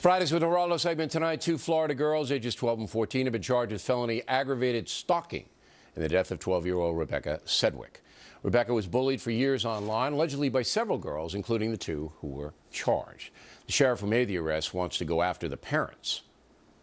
Fridays with Geraldo segment tonight. Two Florida girls, ages 12 and 14, have been charged with felony aggravated stalking in the death of 12-year-old Rebecca Sedgwick. Rebecca was bullied for years online, allegedly by several girls, including the two who were charged. The sheriff who made the arrest wants to go after the parents.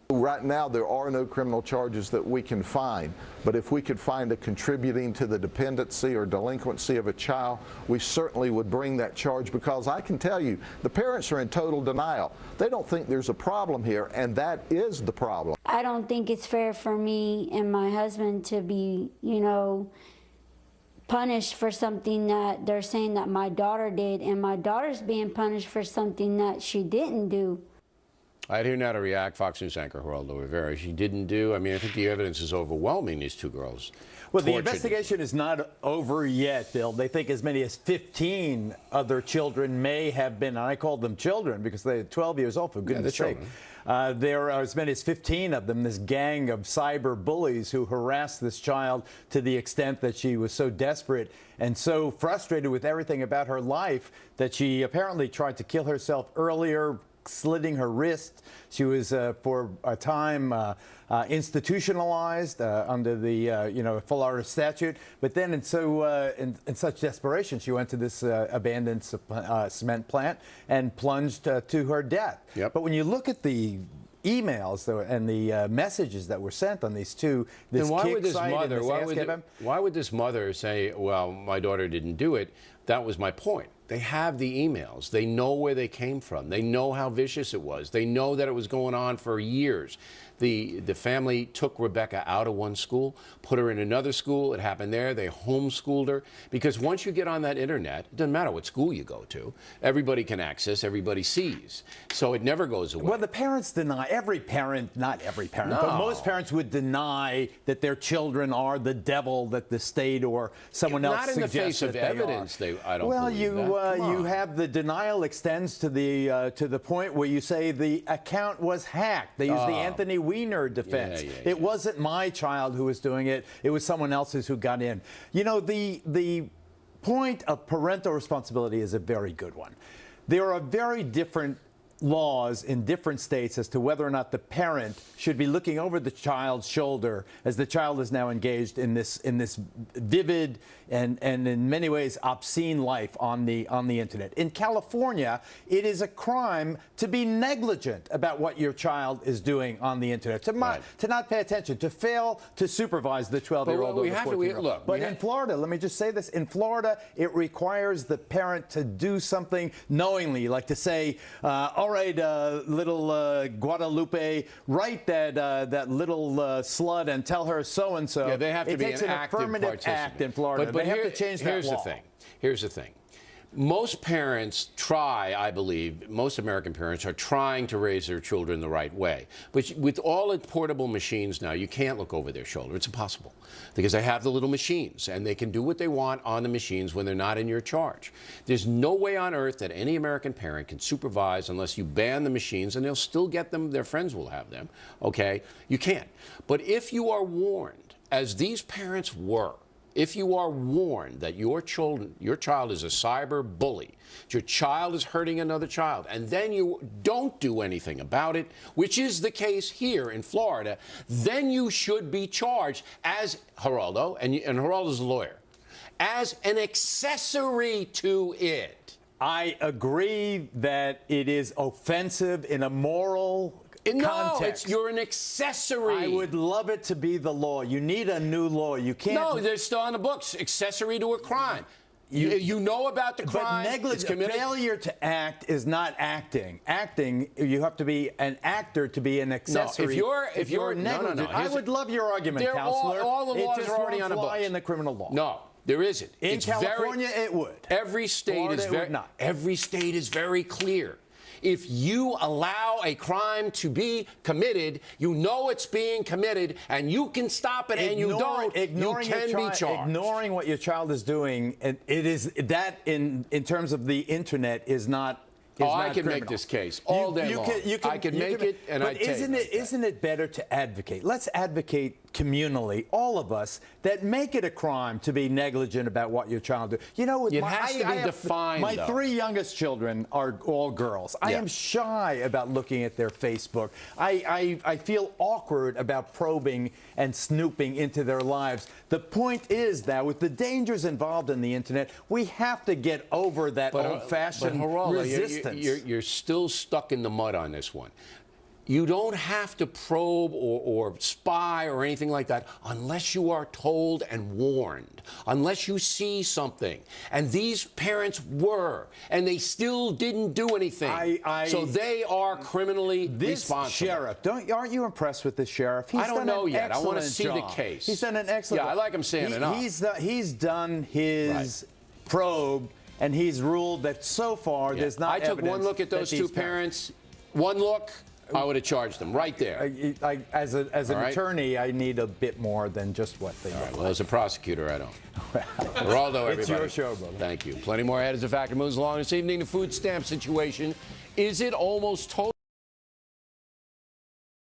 Right now, there are no criminal charges that we can find, but if we could find a contributing to the dependency or delinquency of a child, we certainly would bring that charge, because I can tell you, the parents are in total denial. They don't think there's a problem here, and that is the problem. I don't think it's fair for me and my husband to be, punished for something that they're saying that my daughter did, and my daughter's being punished for something that she didn't do. I'd hear now to react. Fox News anchor Geraldo Rivera. She didn't do. I mean, I think the evidence is overwhelming. These two girls. Well, the investigation is not over yet, Bill. They think as many as 15 other children may have been, and I call them children because they're 12 years old, for goodness sake. There are as many as 15 of them, this gang of cyber bullies who harassed this child to the extent that she was so desperate and so frustrated with everything about her life that she apparently tried to kill herself earlier, slitting her wrist. She was for a time institutionalized under the Florida statute, but then in such desperation she went to this abandoned cement plant and plunged to her death. Yep. But when you look at the emails and the messages that were sent on these two, this why kick would this site mother? and this Why would this mother say, "Well, my daughter didn't do it"? That was my point. They have the emails. They know where they came from. They know how vicious it was. They know that it was going on for years. The family took Rebecca out of one school, put her in another school. It happened there. They homeschooled her, because once you get on that internet, it doesn't matter what school you go to. Everybody can access. Everybody sees. So it never goes away. Well, the parents deny. Every parent, not every parent, but most parents would deny that their children are the devil that the state or someone else suggests. Not in the face of evidence. I don't believe that. You have the denial extends to the point where you say the account was hacked. They use the Anthony Weiner defense. It wasn't my child who was doing it. It was someone else's who got in. You know, the point of parental responsibility is a very good one. There are very different laws in different states as to whether or not the parent should be looking over the child's shoulder as the child is now engaged in this vivid and in many ways obscene life on the internet. In California, it is a crime to be negligent about what your child is doing on the internet, to not pay attention, to fail to supervise the 12-year-old or the 14-year-old. But in Florida, let me just say this, in Florida, it requires the parent to do something knowingly, like to say, all right, little Guadalupe, write that little slut and tell her so-and-so. Yeah, they have to be an active affirmative act in Florida. But they have to change that law. Here's the thing. Most parents try, I believe, most American parents are trying to raise their children the right way. But with all the portable machines now, you can't look over their shoulder. It's impossible, because they have the little machines, and they can do what they want on the machines when they're not in your charge. There's no way on earth that any American parent can supervise unless you ban the machines, and they'll still get them. Their friends will have them, okay? You can't. But if you are warned, as these parents were, if you are warned that your child is a cyber bully, your child is hurting another child, and then you don't do anything about it, which is the case here in Florida, then you should be charged as Geraldo, and Geraldo's a lawyer, as an accessory to it. I agree that it is offensive in a moral context. You're an accessory. I would love it to be the law. You need a new law. You can't. No, they're still on the books. Accessory to a crime. You know about the crime. But failure to act is not acting. Acting, you have to be an actor to be an accessory. No, if you're negligent, no. I would love your argument, counselor. All the laws are already on the books. In the criminal law. No. There isn't. In California, it would. Every state is very clear. If you allow a crime to be committed, you know it's being committed, and you can stop it, and you don't, you can be charged. Ignoring what your child is doing, it is that in terms of the internet is not Oh, not I can make criminal. this case all day long. I can make it, and I But take isn't it better to advocate? Let's advocate communally, all of us, that make it a crime to be negligent about what your child do. You know, It has to be defined, My though. 3 youngest children are all girls. I am shy about looking at their Facebook. I feel awkward about probing and snooping into their lives. The point is that with the dangers involved in the internet, we have to get over that old-fashioned resistance. You're still stuck in the mud on this one. You don't have to probe or spy or anything like that unless you are told and warned, unless you see something. And these parents were, and they still didn't do anything. So they are criminally responsible. Sheriff, aren't you impressed with this sheriff? I don't know yet. I want to see the case. He's done an excellent job. Yeah, I like him standing up. He's done his probe, and he's ruled that so far there's not I took evidence one look at those that two these parents. One look, I would have charged them right there. As an attorney, I need a bit more than just what they look Well, as a prosecutor, I don't. Geraldo, everybody. It's your show, brother. Thank you. Plenty more ahead as the factor moves along this evening. The food stamp situation. Is it almost total?